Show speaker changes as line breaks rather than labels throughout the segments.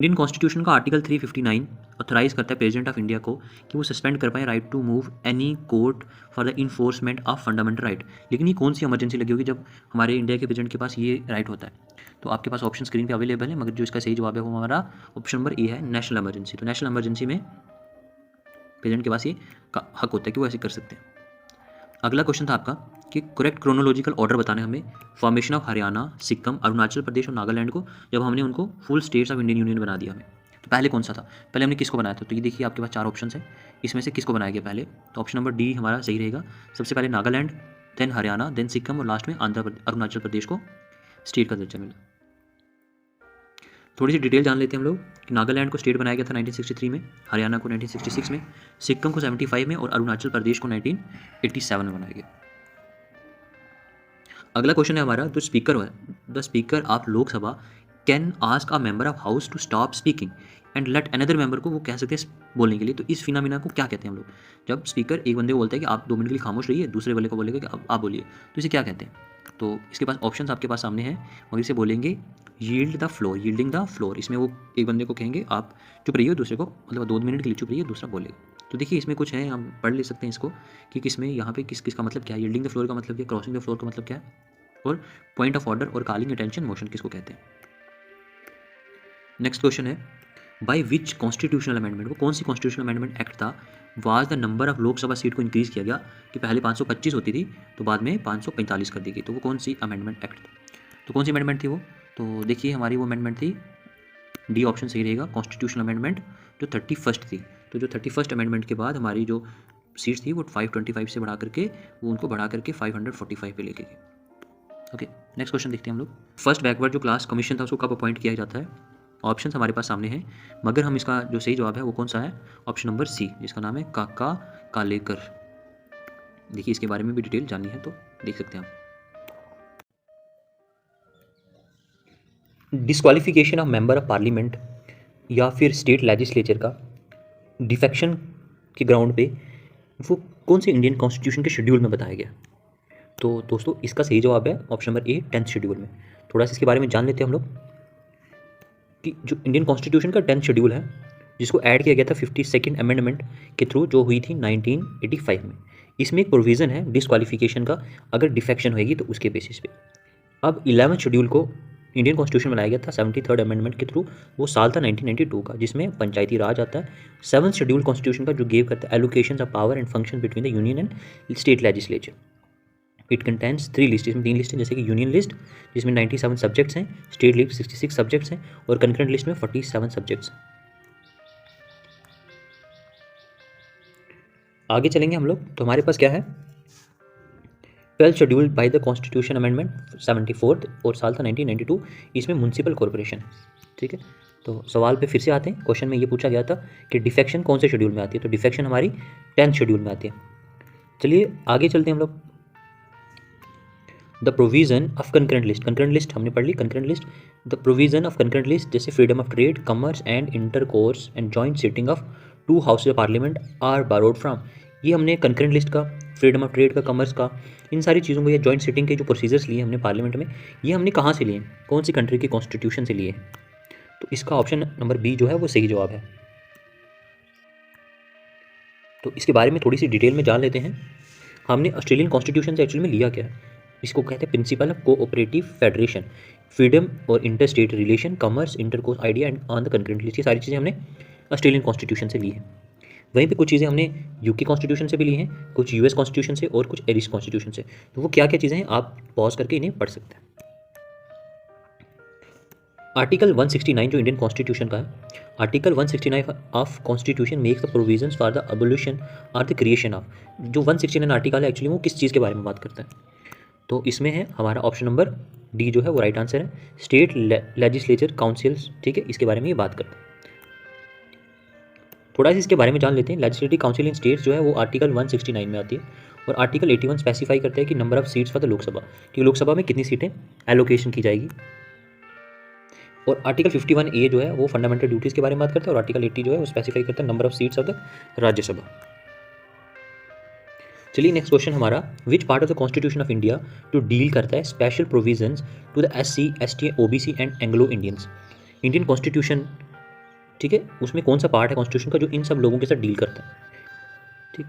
Indian constitution का article 359 authorise करता है प्रेसिडेंट ऑफ इंडिया को कि वो सस्पेंड कर पाए right to move any court for the enforcement of fundamental right. लेकिन ये कौन सी इमरजेंसी लगी होगी जब हमारे इंडिया के प्रेसिडेंट के पास ये राइट होता है? तो आपके पास ऑप्शन स्क्रीन पे अवेलेबल है, मगर जो इसका सही जवाब है वो हमारा ऑप्शन नंबर ए है, नेशनल इमरजेंसी। तो नेशनल इमरजेंसी में प्रेसिडेंट के पास ये हक होता है कि वो ऐसे कर सकते हैं। अगला क्वेश्चन था आपका कि करेक्ट क्रोनोलॉजिकल ऑर्डर बताने हमें फॉर्मेशन ऑफ हरियाणा, सिक्किम, अरुणाचल प्रदेश और नागालैंड को जब हमने उनको full states of Indian union बना दिया हमें, तो पहले कौन सा था? पहले हमने किसको बनाया था? तो ये देखिए आपके पास 4 ऑप्शन है, इसमें से किसको बनाया गया पहले? तो ऑप्शन नंबर डी हमारा सही रहेगा। सबसे पहले नागालैंड, देन हरियाणा, देन सिक्किम और लास्ट में अरुणाचल प्रदेश को स्टेट का दर्जा मिला। थोड़ी सी डिटेल जान लेते हैं हम लोग कि नागालैंड को स्टेट बनाया गया था 1963 में, हरियाणा को 1966 में, सिक्किम को 75 में और अरुणाचल प्रदेश को 1987 में बनाया गया। अगला क्वेश्चन है हमारा, the speaker of Lok Sabha can ask a member of house to stop speaking and let another member को वो कह सकते हैं बोलने के लिए। तो इस फिनोमिना को क्या कहते हैं हम लोग? जब स्पीकर एक बंदे को बोलता है कि आप 2 मिनट के लिए खामोश रहिए, दूसरे वाले को बोलेगा कि आप बोलिए, तो इसे क्या कहते हैं? तो इसके पास ऑप्शन आपके पास सामने हैं, मगर इसे बोलेंगे यील्डिंग द फ्लोर। इसमें वो एक बंदे को कहेंगे आप चुप रहिए, दूसरे को मतलब 2 मिनट के लिए चुप रहिए, दूसरा बोलेगा। तो देखिए इसमें कुछ है, हम पढ़ ले सकते हैं इसको कि किसमें यहाँ पे किस का मतलब क्या है। यील्डिंग द फ्लोर का मतलब क्या है, क्रॉसिंग द फ्लोर का मतलब क्या है, और पॉइंट ऑफ ऑर्डर और कॉलिंग अटेंशन मोशन किसको कहते हैं। नेक्स्ट क्वेश्चन है, बाय विच कॉन्स्टिट्यूशनल अमेंडमेंट, वो कौन सी कॉन्स्टिट्यूशनल अमेंडमेंट एक्ट था was the number of Lok Sabha seat को इंक्रीज किया गया कि पहले 525 होती थी तो बाद में 545 कर दी गई। तो वो कौन सी अमेंडमेंट एक्ट थी? तो कौन सी अमेंडमेंट थी वो? तो देखिए हमारी वो अमेंडमेंट थी, डी ऑप्शन सही रहेगा, कॉन्स्टिट्यूशनल अमेंडमेंट जो 31 थी। तो जो 31 अमेंडमेंट के बाद हमारी जो सीट्स थी वो 525 से बढ़ा करके वो उनको बढ़ा करके 545 पे लेके गए। ओके, नेक्स्ट क्वेश्चन देखते हैं हम लोग। फर्स्ट बैकवर्ड जो क्लास कमीशन था उसको कब अपॉइंट किया जाता है? ऑप्शन हमारे पास सामने हैं, मगर हम इसका जो सही जवाब है वो कौन सा है? ऑप्शन नंबर सी, जिसका नाम है काका कालेकर। देखिए इसके बारे में भी डिटेल जाननी है तो देख सकते हैं आप। Disqualification of member of parliament या फिर स्टेट लेजिस्लेचर का डिफेक्शन के ग्राउंड पे वो कौन से इंडियन कॉन्स्टिट्यूशन के शेड्यूल में बताया गया? तो दोस्तों इसका सही जवाब है option number A, 10th schedule में। थोड़ा सा इसके बारे में जान लेते हैं हम लोग कि जो इंडियन कॉन्स्टिट्यूशन का 10th शेड्यूल है, जिसको ऐड किया गया था 52nd अमेंडमेंट के थ्रू, जो हुई थी 1985 में, इसमें एक प्रोविज़न है डिस्क्वालिफिकेशन का, अगर डिफेक्शन होएगी तो उसके बेसिस पे। अब 11th शेड्यूल को इंडियन कॉन्स्टिट्यूशन बनाया गया था 73rd अमेंडमेंट के थ्रू, वो साल था 1992 का, जिसमें पंचायती राज आता है। 7th शेड्यूल कॉन्स्टिट्यूशन का जो गेव करता है allocation of power and function between the union and state legislature. It contains 3 list, इसमें 3 लिस्ट हैं, जैसे कि यूनियन लिस्ट जिसमें 97 सब्जेक्ट्स हैं, स्टेट लिस्ट 66 सब्जेक्ट्स हैं और कंकरेंट लिस्ट में 47 सब्जेक्ट्स हैं। आगे चलेंगे हम लोग, तो हमारे पास क्या है, 12th schedule by the constitution amendment 74th और साल था 1992, इसमें म्यूनसिपल कॉर्पोरेशन। ठीक है, तो सवाल पे फिर से आते हैं। क्वेश्चन में ये पूछा गया था कि डिफेक्शन कौन से शेड्यूल में आती है, तो डिफेक्शन हमारी 10th शेड्यूल में आती है। चलिए आगे चलते हैं हम लोग। The provision of concurrent list हमने पढ़ ली, concurrent list. The provision of concurrent list जैसे freedom of trade, commerce and intercourse and joint sitting of 2 houses of parliament are borrowed from. ये हमने कंकरेंट लिस्ट का, फ्रीडम ऑफ ट्रेड का, commerce का, इन सारी चीज़ों को, या जॉइंट सिटिंग के जो प्रोसीजर्स लिए हमने पार्लियामेंट में, ये हमने कहाँ से लिए, कौन सी कंट्री के कॉन्स्टिट्यूशन से लिए? तो इसका ऑप्शन नंबर बी जो है वो सही जवाब है। तो इसके बारे में थोड़ी सी डिटेल में जान लेते हैं। हमने ऑस्ट्रेलियन कॉन्स्टिट्यूशन से एक्चुअली में लिया क्या है? इसको कहते हैं principle of cooperative federation, freedom और inter state relation, commerce, intercourse idea and on the concurrent list. ये सारी चीज़ें हमने ऑस्ट्रेलियन कॉन्स्टिट्यूशन से ली हैं। वहीं पे कुछ चीज़ें हमने यूके कॉन्स्टिट्यूशन से भी ली हैं, कुछ यूएस कॉन्स्टिट्यूशन से और कुछ एरिस कॉन्स्टिट्यूशन से। तो वो क्या क्या चीज़ें हैं आप पॉज करके इन्हें पढ़ सकते हैं। आर्टिकल 169 जो इंडियन कॉन्स्टिट्यूशन का है, article 169 of constitution makes the provisions for the abolition और द क्रिएशन ऑफ। जो 169 आर्टिकल है एक्चुअली वो किस चीज़ के बारे में बात करता है? तो इसमें है हमारा ऑप्शन नंबर डी जो है वो राइट आंसर है, स्टेट लेजिस्लेचर काउंसिल्स। ठीक है, इसके बारे में ये बात करते हैं। थोड़ा सा इसके बारे में जान लेते हैं। लेजिस्लेटिव काउंसिल इन स्टेट्स जो है वो आर्टिकल 169 में आती है, और आर्टिकल 81 स्पेसिफाई करता है कि number of seats for the Lok Sabha, कि लोकसभा में कितनी सीटें एलोकेशन की जाएगी। और आर्टिकल 51A जो है वो फंडामेंटल ड्यूटीज़ के बारे में बात करता है, और आर्टिकल 80 जो है वो स्पेसिफाई करता है number of seats of the Rajya Sabha. चलिए नेक्स्ट क्वेश्चन हमारा, which part of the constitution of India to deal करता है special provisions to the SC, ST, OBC and Anglo Indians. Indian constitution ठीक है, उसमें कौन सा पार्ट है कॉन्स्टिट्यूशन का जो इन सब लोगों के साथ डील करता है। ठीक,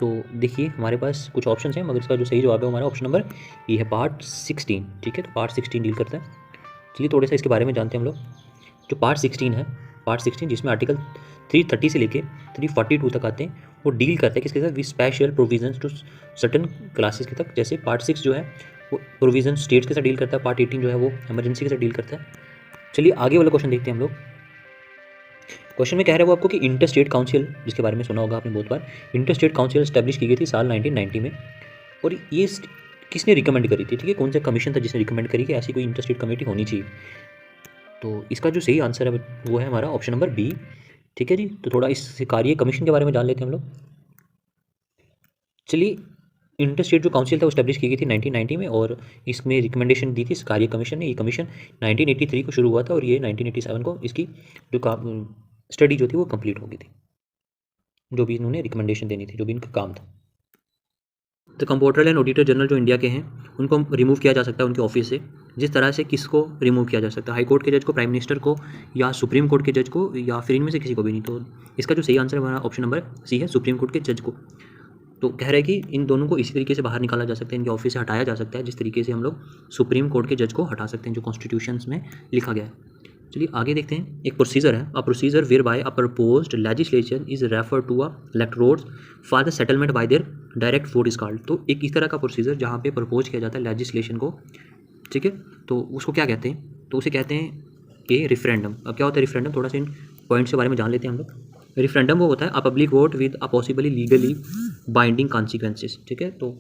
तो देखिए हमारे पास कुछ ऑप्शन हैं, मगर इसका जो सही जवाब है हमारा ऑप्शन नंबर ये है पार्ट 16। ठीक है, तो पार्ट 16 डील करता है। चलिए थोड़ा सा इसके बारे में जानते हैं हम लोग। जो पार्ट 16 है, पार्ट 16 जिसमें आर्टिकल 330 से लेके 342 तक आते हैं, वो डील करता है किसके साथ, with special provisions to certain classes के तक। जैसे पार्ट 6 जो है वो प्रोविजन स्टेट्स के साथ डील करता है, पार्ट 18 जो है वो इमरजेंसी के साथ डील करता है। चलिए आगे वाला क्वेश्चन देखते हैं हम लोग। क्वेश्चन में कह रहा है वो आपको कि इंटर स्टेट काउंसिल, जिसके बारे में सुना होगा आपने बहुत बार, इंटर स्टेट काउंसिल स्टैब्लिश की गई थी साल 1990 में, और ये किसने रिकमेंड करी थी। ठीक है, कौन सा कमीशन था जिसने रिकमेंड करी कि ऐसी कोई इंटर स्टेट कमेटी होनी चाहिए। तो इसका जो सही आंसर है वो है हमारा ऑप्शन नंबर बी। ठीक है जी, तो थोड़ा इस कार्य कमीशन के बारे में जान लेते हैं हम लोग। चलिए, इंटर स्टेट जो काउंसिल था वो स्टैब्लिश की गई थी 1990 में, और इसमें रिकमेंडेशन दी थी इस कार्य कमीशन ने। ये कमीशन 1983 को शुरू हुआ था और ये 1987 को इसकी जो स्टडी जो थी वो कंप्लीट हो गई थी, जो भी इन्होंने रिकमेंडेशन देनी थी, जो भी इनका काम था। तो कंप्ट्रोलर एंड ऑडिटर जनरल जो इंडिया के हैं उनको रिमूव किया जा सकता है उनके ऑफिस से। जिस तरह से किसको रिमूव किया जा सकता है, हाई कोर्ट के जज को, प्राइम मिनिस्टर को, या सुप्रीम कोर्ट के जज को, या फिर इनमें से किसी को भी नहीं। तो इसका जो सही आंसर है हमारा ऑप्शन नंबर सी है, सुप्रीम कोर्ट के जज को। तो कह रहे हैं कि इन दोनों को इसी तरीके से बाहर निकाला जा सकता है, इनके ऑफिस से हटाया जा सकता है जिस तरीके से हम लोग सुप्रीम कोर्ट के जज को हटा सकते हैं, जो कॉन्स्टिट्यूशंस में लिखा गया है। चलिए आगे देखते हैं। एक प्रोसीजर है, a procedure whereby a proposed legislation is refer to a electorates for the settlement by their direct vote is called. तो एक इस तरह का प्रोसीजर जहाँ पे प्रपोज किया जाता है लेजिस्लेशन को, ठीक है, तो उसको क्या कहते हैं, तो उसे कहते हैं कि रेफरेंडम। अब क्या होता है रेफरेंडम, थोड़ा सा इन पॉइंट्स के बारे में जान लेते हैं हम लोग। रेफरेंडम वो होता है a public vote with a possibly legally binding consequences. ठीक है, तो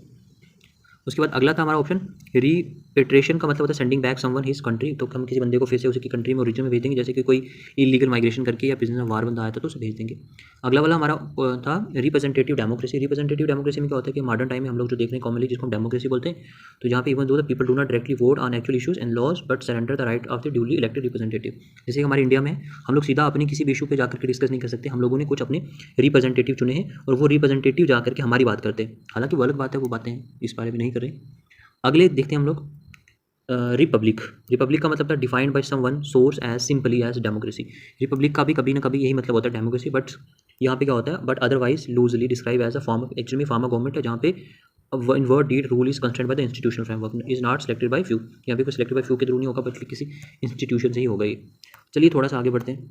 उसके बाद अगला था हमारा ऑप्शन रीपेट्रेशन का मतलब होता है sending back someone his country. तो हम किसी बंदे को फिर से उसकी कंट्री में ओरिजिन में भेज देंगे, जैसे कि कोई इलीगल माइग्रेशन करके या बिजनेस वार बंदा आया था तो उसे भेज देंगे। अगला वाला हमारा था रिप्रेजेंटेटिव डेमोक्रेसी। रिप्रेजेंटेटिव डेमोक्रेसी में क्या होता है कि मॉडर्न टाइम में हम लोग जो देख रहे हैं कॉमनली जिसको हम डेमोक्रेसी बोलते हैं, तो यहाँ पे even though the people do not directly vote on actual issues and laws but surrender the right of the duly elected representative. जैसे कि हमारे इंडिया में हम लोग सीधा अपनी किसी भी इशू पे जाकर के डिस्कस नहीं कर सकते, हम लोगों ने कुछ अपने रिप्रेजेंटेटिव चुने हैं और वो रिप्रेजेंटेटिव जाकर के हमारी बात करते हैं। हालांकि वो अलग बात है, वो बातें इस बारे में नहीं कर रहे। अगले देखते हैं हम लोग रिपब्लिक। रिपब्लिक का मतलब था defined by someone source as simply as democracy. Republic का भी कभी ना कभी यही मतलब होता है डेमोक्रेसी, बट यहाँ पे क्या होता है, but otherwise loosely describe as a form of, actually form of government है जहाँ पे in word deed rule is constant by the institutional framework is not selected by few. यहाँ पे कोई सिलेक्टेड बाय फ्यू के थ्रू नहीं होगा बल्कि किसी इंस्टीट्यूशन से ही होगा ये। चलिए थोड़ा सा आगे बढ़ते हैं।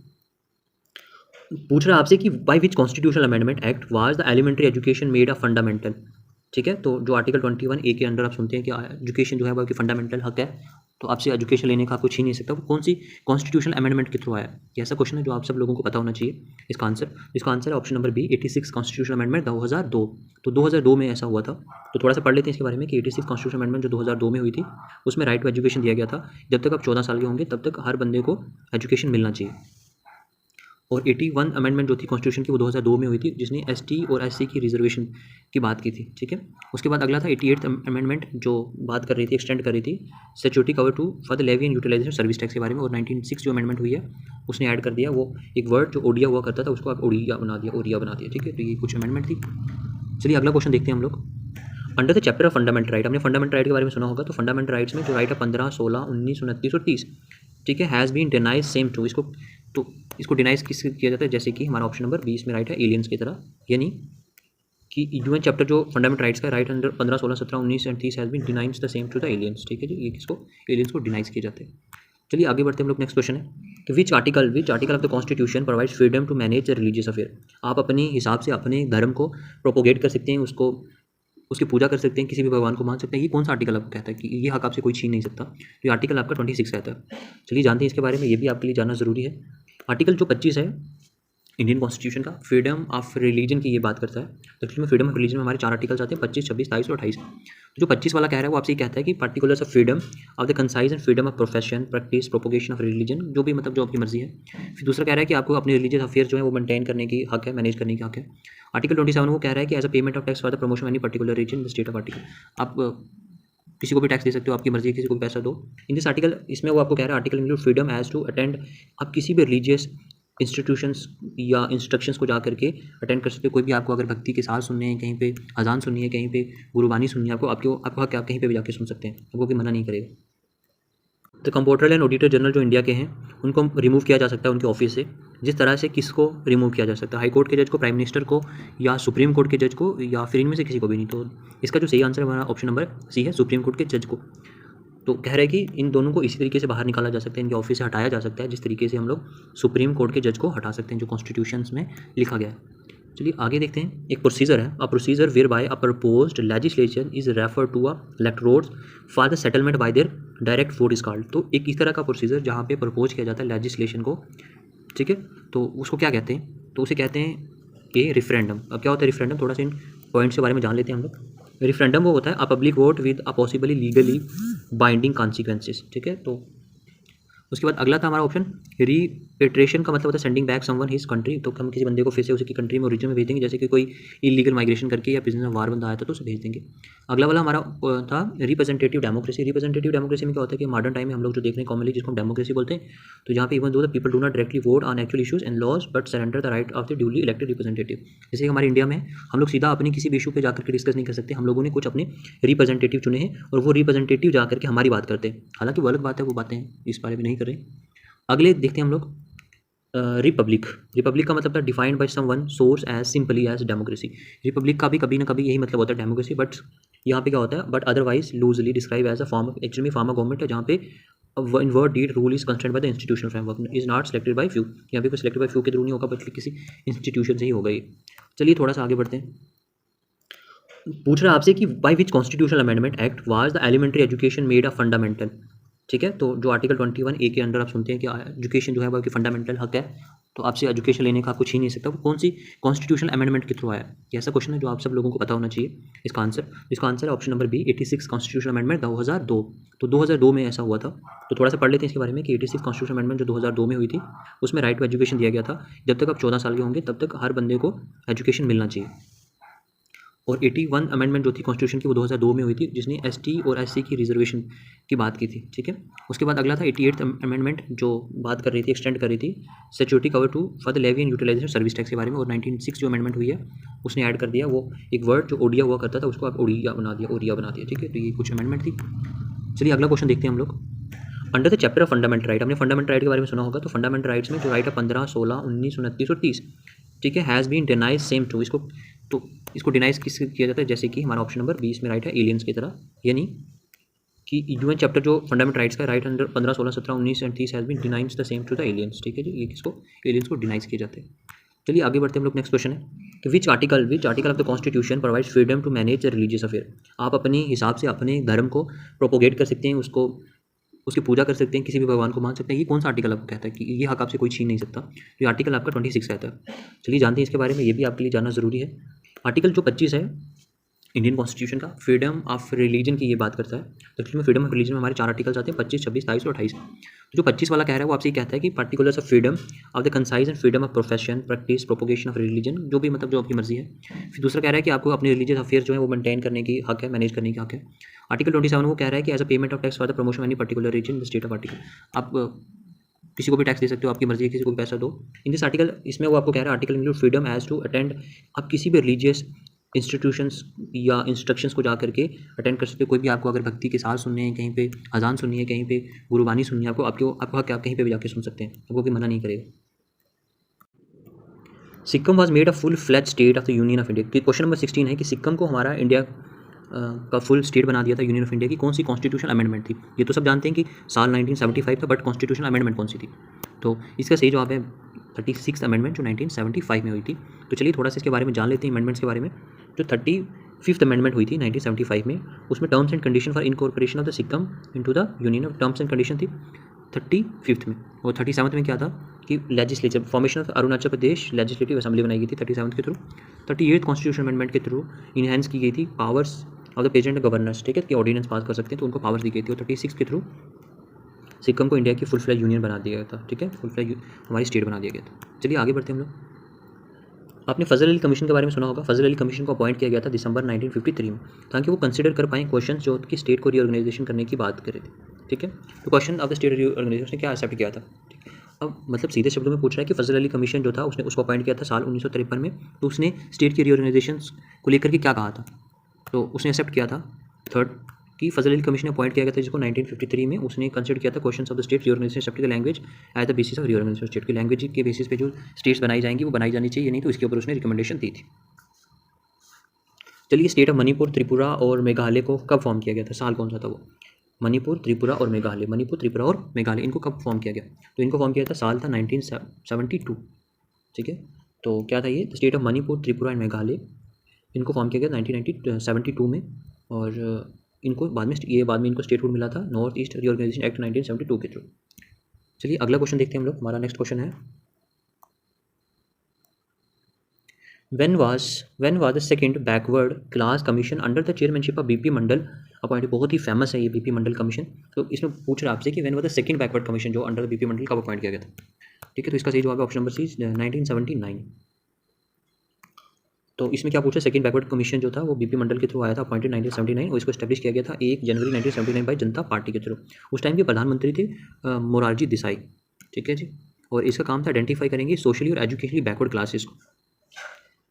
पूछ रहा है आपसे कि by which constitutional amendment act was the elementary education made a fundamental. ठीक है, तो जो आर्टिकल 21A के अंडर आप सुनते हैं कि एजुकेशन जो है वो फंडामेंटल हक है, तो आपसे एजुकेशन लेने का आपको छीन नहीं सकता। वो कौन सी कॉन्स्टिट्यूशनल अमेंडमेंट के थ्रू आया, ये ऐसा क्वेश्चन है जो आप सब लोगों को पता होना चाहिए। इसका आंसर है option number B 86 constitutional amendment 2002। तो 2002 में ऐसा हुआ था। तो थोड़ा सा पढ़ लेते हैं इसके बारे में कि 86 कॉन्स्टिट्यूशनल अमेंडमेंट जो 2002 में हुई थी, उसमें राइट टू एजुकेशन दिया गया था। जब तक आप 14 साल के होंगे तब तक हर बंदे को एजुकेशन मिलना चाहिए। और 81 अमेंडमेंट जो थी कॉन्स्टिट्यूशन की वो 2002 में हुई थी, जिसने एसटी और एससी की रिजर्वेशन की बात की थी। ठीक है, उसके बाद अगला था 88th अमेंडमेंट जो बात कर रही थी, एक्सटेंड कर रही थी security cover to for the levy and utilisation service tax के बारे में। और 1906 जो अमेंडमेंट हुई है उसने ऐड कर दिया वो एक वर्ड जो ओडिया हुआ करता था उसको आप ओडिया बना दिया। ठीक है, तो ये कुछ अमेंडमेंट थी। चलिए अगला क्वेश्चन देखते हैं हम लोग। Under the chapter of fundamental right, हमने फंडामेंटल राइट के बारे में सुना होगा। तो फंडामेंटल राइट्स में जो राइट है 15, 16, 19, 29 और 30, ठीक है, has been denies same to. इसको डिनाइज किस किया जाता है, जैसे कि हमारा ऑप्शन नंबर 20 में राइट है एलियंस की तरह, यानी कि यूएन चैप्टर जो फंडामेंटल राइट्स का right under 15, 16, 17, 19 and 30 has been denies the same to the aliens. ठीक है जी, ये किसको, एलियंस को डिनाइज किए जाते हैं। चलिए आगे बढ़ते हैं हम लोग। नेक्स्ट क्वेश्चन है कि which article of the constitution provides freedom to manage the religious affair. आप अपने हिसाब से अपने धर्म को प्रोपोगेट कर सकते हैं, उसकी पूजा कर सकते हैं, किसी भी भगवान को मान सकते हैं। ये कौन सा आर्टिकल आपको कहता है कि ये हक आपसे कोई छीन नहीं सकता। तो ये आर्टिकल आपका 26 कहता है। चलिए जानते हैं इसके बारे में, ये भी आपके लिए जानना ज़रूरी है। आर्टिकल जो 25 है इंडियन कॉन्स्टिट्यूशन का, फ्रीडम ऑफ रिलीजन की ये बात करता है। तो एक्चुअली में फ्रीडम ऑफ रिलीजन में हमारे 4 आर्टिकल्स आते हैं, 25, 26, 23 और 28। तो जो 25 वाला कह रहा है वो आपसे ये कहता है कि particulars of freedom of the concise and freedom of profession practice propagation of religion, जो भी मतलब जो आपकी मर्जी है। फिर दूसरा कह रहा है कि आपको अपने रिलीजियस अफेयर जो है वो मेंटेन करने की हक है, मैनेज करने की हक है। आर्टिकल 27 वो कह रहा है कि as a payment of tax for the promotion any particular reason in the state of article. आप किसी को भी टैक्स दे सकते हो, आपकी मर्जी है, किसी को भी पैसा दो। इन दिस आर्टिकल, इसमें वो आपको कह रहा है article include freedom as to attend, आप किसी भी रिलीजियस इंस्टीट्यूशंस या इंस्ट्रक्शंस को जा करके अटेंड कर सकते हो। कोई भी आपको अगर भक्ति के साथ सुनने हैं, कहीं पे अजान सुननी है, कहीं पे गुरुबानी सुननी है, आपको हक है, आप कहीं पे भी जाके सुन सकते हैं, आपको कोई मना नहीं करेगा। The comptroller and auditor general जो इंडिया के हैं उनको रिमूव किया जा सकता है उनके ऑफिस से। जिस तरह से किसको रिमूव किया जा सकता है, हाई कोर्ट के जज को, प्राइम मिनिस्टर को, या सुप्रीम कोर्ट के जज को, या फिर इनमें से किसी को भी नहीं। तो इसका जो सही आंसर हमारा ऑप्शन नंबर सी है, सुप्रीम कोर्ट के जज को। तो कह रहे हैं कि इन दोनों को इसी तरीके से बाहर निकाला जा सकता है, इनके ऑफिस से हटाया जा सकता है जिस तरीके से हम लोग सुप्रीम कोर्ट के जज को हटा सकते हैं, जो कॉन्स्टिट्यूशंस में लिखा गया है। चलिए आगे देखते हैं। एक प्रोसीजर है, a procedure whereby a proposed legislation is refer to a electorates for the settlement by their direct vote is called. तो एक इस तरह का प्रोसीजर जहाँ पे प्रपोज किया जाता है लेजिस्लेशन को, ठीक है, तो उसको क्या कहते हैं, तो उसे कहते हैं ए रेफरेंडम। अब क्या होता है रेफरेंडम, थोड़ा सा इन पॉइंट्स के बारे में जान लेते हैं हम लोग। रेफरेंडम वो होता है a public vote with a possibly legally binding consequences, ठीक है। तो उसके बाद अगला था हमारा ऑप्शन रीपेट्रिएशन का मतलब होता है sending back someone his country. तो हम किसी बंदे को फिर से उसकी कंट्री में ओरिजिन में भेज देंगे, जैसे कि कोई इलीगल माइग्रेशन करके या बिजनेस में वार बंदा आया था तो उसे भेज देंगे। अगला वाला हमारा था रिप्रेजेंटेटिव डेमोक्रेसी। रिप्रेजेंटेटिव डेमोक्रेसी में क्या होता है कि मॉडर्न टाइम में हम लोग जो देख रहे हैं कॉमनली जिसको हम डेमोक्रेसी बोलते हैं, तो यहाँ पे even though the people do not directly vote on actual issues and laws but surrender the right of the duly elected representative. जैसे कि हमारे इंडिया में हम लोग सीधा अपनी किसी भी इशू पे जाकर के डिस्कस नहीं कर सकते, हम लोगों ने कुछ अपने रिप्रेजेंटेटिव चुने हैं और वो रिप्रेजेंटेटिव जाकर के हमारी बात करते हैं। हालांकि वो अलग बात है, वो बातें इस बारे में नहीं कर रहे। अगले देखते हैं हम लोग रिपब्लिक। रिपब्लिक का मतलब था defined by someone source as simply as democracy. Republic का भी कभी ना कभी यही मतलब होता है डेमोक्रेसी, बट यहाँ पे क्या होता है but otherwise loosely describe as a form, actually form of government है जहाँ पे in word deed rule is constrained by the institutional framework is not selected by few. यहाँ पे कोई सेलेक्टेड बाय फ्यू के थ्रू नहीं होगा बल्कि किसी इंस्टीट्यूशन से ही होगा ये। चलिए थोड़ा सा आगे बढ़ते हैं। पूछ रहा है आपसे कि by which constitutional amendment act was the elementary education made a fundamental, ठीक है। तो जो आर्टिकल 21A के अंडर आप सुनते हैं कि एजुकेशन जो है वो फंडामेंटल हक है, तो आपसे एजुकेशन लेने का कुछ ही नहीं सकता, वो कौन सी कॉन्स्टिट्यूशनल अमेंडमेंट के थ्रू आया, ये ऐसा क्वेश्चन है जो आप सब लोगों को पता होना चाहिए। इसका आंसर है option number B 86 constitutional amendment 2002। तो 2002 में ऐसा हुआ था। तो थोड़ा सा पढ़ लेते हैं इसके बारे में कि 86 कॉन्स्टिट्यूशनल अमेंडमेंट जो 2002 में हुई थी उसमें राइट टू एजुकेशन दिया गया था। जब तक आप 14 साल के होंगे तब तक हर बंदे को एजुकेशन मिलना चाहिए। और 81 अमेंडमेंट जो थी कॉन्स्टिट्यूशन की वो 2002 में हुई थी, जिसने एसटी और एससी की रिजर्वेशन की बात की थी, ठीक है। उसके बाद अगला था 88th अमेंडमेंट जो बात कर रही थी, एक्सटेंड कर रही थी security cover to for the levy and utilisation service tax के बारे में। और 1906 जो अमेंडमेंट हुई है उसने ऐड कर दिया वो एक वर्ड जो ओडिया हुआ करता था उसको आप ओडिया बना दिया, ठीक है। तो ये कुछ अमेंडमेंट थी। चलिए अगला क्वेश्चन देखते हैं हम लोग। Under the chapter of fundamental right, हमने फंडामेंटल राइट के बारे में सुना होगा। तो फंडामेंटल राइट्स में जो राइट है 15, 16, 19, 29 और 30, ठीक है, has been denies same to. इसको डिनाइज किस किया जाता है, जैसे कि हमारा ऑप्शन नंबर 20 में राइट है एलियंस की तरह, यानी कि यूएन चैप्टर जो फंडामेंटल राइट्स का right under 15, 16, 17, 19 and 30 has been denies the same to the aliens, ठीक है जी। ये किसको, एलियंस को डिनाइज किए जाते हैं। चलिए आगे बढ़ते हैं हम लोग। नेक्स्ट क्वेश्चन है कि which article of the constitution provides freedom to manage the religious affair. आप अपने हिसाब से अपने धर्म को प्रोपोगेट कर सकते हैं, उसकी पूजा कर सकते हैं, किसी भी भगवान को मान सकते हैं। ये कौन सा आर्टिकल आपको कहता है कि ये हक आपसे कोई छीन नहीं सकता? ये आर्टिकल आपका 26 कहता है। चलिए जानते हैं इसके बारे में, ये भी आपके लिए जानना ज़रूरी है। आर्टिकल जो 25 है इंडियन कॉन्स्टिट्यूशन का, फ्रीडम ऑफ रिलीजन की ये बात करता है। तो एक्चुअली में फ्रीडम ऑफ रिलीजन में हमारे 4 आर्टिकल्स आते हैं, 25, 26, 23 और 28। जो 25 वाला कह रहा है वो आपसे ये कहता है कि particulars of freedom of the concise and freedom of profession, practice, propagation of religion, जो भी मतलब जो आपकी मर्जी है। फिर दूसरा कह रहा है कि आपको अपने रिलीजियस अफेयर जो है वो मेंटेन करने की हक है, मैनेज करने की हक है। आर्टिकल 27 वो कह रहा है कि as a payment of tax for the promotion any particular reason the state of article. आप किसी को भी टैक्स दे सकते हो, आपकी मर्जी है, किसी को भी पैसा दो। इन दिस आर्टिकल, इसमें वो आपको कह रहा है article include freedom as to attend, आप किसी भी रिलीजियस इंस्टीट्यूशंस या इंस्ट्रक्शंस को जा करके अटेंड कर सकते हो। कोई भी आपको अगर भक्ति के साथ सुनने हैं, कहीं पे अजान सुननी है, कहीं पे गुरुबानी सुननी है, आपको हक आप कहीं पे भी जाके सुन सकते हैं, आपको कोई मना नहीं करेगा। Sikkim was made a full fledge state of the union of India. Question number 16 है कि सिक्किम को हमारा इंडिया का फुल स्टेट बना दिया था यूनियन ऑफ इंडिया की कौन सी कॉन्स्टिट्यूशनल अमेंडमेंट थी? ये तो सब जानते हैं कि साल 1975 था, बट कॉन्स्टिट्यूशनल अमेंडमेंट कौन सी थी? तो इसका सही जवाब है 36 अमेंडमेंट जो 1975 में हुई थी। तो चलिए थोड़ा सा इसके बारे में जान लेते हैं अमेंडमेंट्स के बारे में। जो 35th अमेंडमेंट हुई थी 1975 में, उसमें terms and condition for incorporation of the Sikkim into the union of terms and condition थी 35th में। और 37th में क्या था कि legislature formation of Arunachal Pradesh legislative assembly बनाई गई थी 37th के थ्रू। 38th कॉन्स्टिट्यूशन अमेंडमेंट के थ्रू इनहेंस की गई थी powers of the present governors, ठीक है, कि ऑर्डिनेंस पास कर सकते हैं, तो उनको पावर्स दी गई थी। और 36 के थ्रू सिक्किम को इंडिया की फुल फ्लैज यूनियन बना दिया गया था, ठीक है, फुल फ्लैज हमारी स्टेट बना दिया गया था। चलिए आगे बढ़ते हैं हम लोग। आपने फजल अली कमीशन के बारे में सुना होगा। फजल अली कमीशन को अपॉइंट किया गया था दिसंबर 1953 में, ताकि वो कंसिडर कर पाएँ क्वेश्चन जो कि स्टेट को रीऑर्गेनाइजेशन करने की बात कर रहे थे, ठीक है। तो question of the state reorganisation ने क्या एक्सेप्ट किया था, ठीक है। अब मतलब सीधे शब्दों में पूछ रहा है कि फजल अली कमीशन जो था उसको अपॉइंट किया था साल 1953 में, तो उसने स्टेट की रीऑर्गेनाइजेशन को लेकर के क्या कहा था? तो उसने एक्सेप्ट किया था थर्ड कि फजल अली कमीशन अपॉइंट किया गया था, जिसको 1953 में उसने कंसिडर किया था question of the state reorganisation of the language as the basis of reorganisation state की लैंग्वेज के बेसिस पे जो स्टेट्स बनाई जाएंगी वो बनाई जानी चाहिए, नहीं तो इसके ऊपर उसने रिकमेंडेशन दी थी। चलिए, स्टेट ऑफ मणिपुर, त्रिपुरा और मेघालय को कब फॉर्म किया गया था, साल कौन सा था वो? मणिपुर, त्रिपुरा और मेघालय, मणिपुर, त्रिपुरा और मेघालय, इनको कब फॉर्म किया गया? तो इनको फॉर्म किया था, साल था 1972। ठीक है, तो क्या था ये? State of Manipur, Tripura and Meghalaya, इनको फॉर्म किया गया 1972 में। और इनको बाद में इनको स्टेटहुड मिला था नॉर्थ ईस्ट रीऑर्गेनाइजेशन एक्ट 1972 के थ्रू। चलिए अगला क्वेश्चन देखते हैं हम लोग। हमारा नेक्स्ट क्वेश्चन है, When was the second backward class commission under the chairmanship of BP Mandal appointed? बहुत ही फेमस है ये बीपी मंडल कमीशन। तो इसमें पूछ रहा है आपसे कि when was the second backward commission जो अंडर बीपी मंडल कब अपॉइंट किया गया था? ठीक है, तो इसका सही जवाब है ऑप्शन नंबर सी, 1979। तो इसमें क्या पूछा? सेकंड बैकवर्ड कमीशन जो था वो बीपी मंडल के थ्रू आया था, अपॉइंटेड 1979, और इसको एस्टैब्लिश किया गया था 1 जनवरी 1979 बाय जनता पार्टी के थ्रू। उस टाइम के प्रधानमंत्री थे मोरारजी देसाई। ठीक है जी, और इसका काम था आइडेंटिफाई करेंगे सोशली और एजुकेशनली बैकवर्ड क्लासेस को।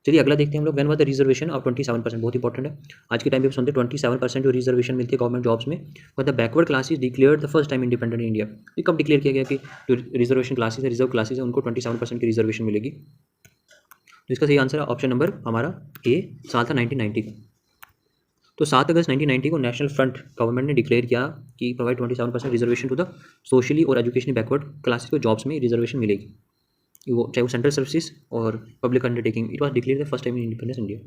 चलिए अगला देखते हैं हम लोग। When was the reservation of 27%? बहुत इंपॉर्टेंट है, आज के टाइम पे सुनते 27% जो रिजर्वेशन मिलती है गवर्नमेंट जॉब्स में, for the backward classes declared the first time independent India. ये कब डिक्लेयर किया गया कि जो रिजर्वेशन क्लासेस है, रिजर्व क्लासेस है, उनको 27% की रिजर्वेशन मिलेगी? तो इसका सही आंसर है ऑप्शन नंबर हमारा ए, साल था 1990 का। तो 7 अगस्त 1990 को नेशनल फ्रंट गवर्नमेंट ने डिक्लेयर किया कि provide 27% reservation to the socially और एजुकेशनली बैकवर्ड क्लासेस को जॉब्स में रिजर्वेशन मिलेगी, वो चाहे वो सेंट्रल सर्विसेज और public undertaking. It was declare the first time in independence India.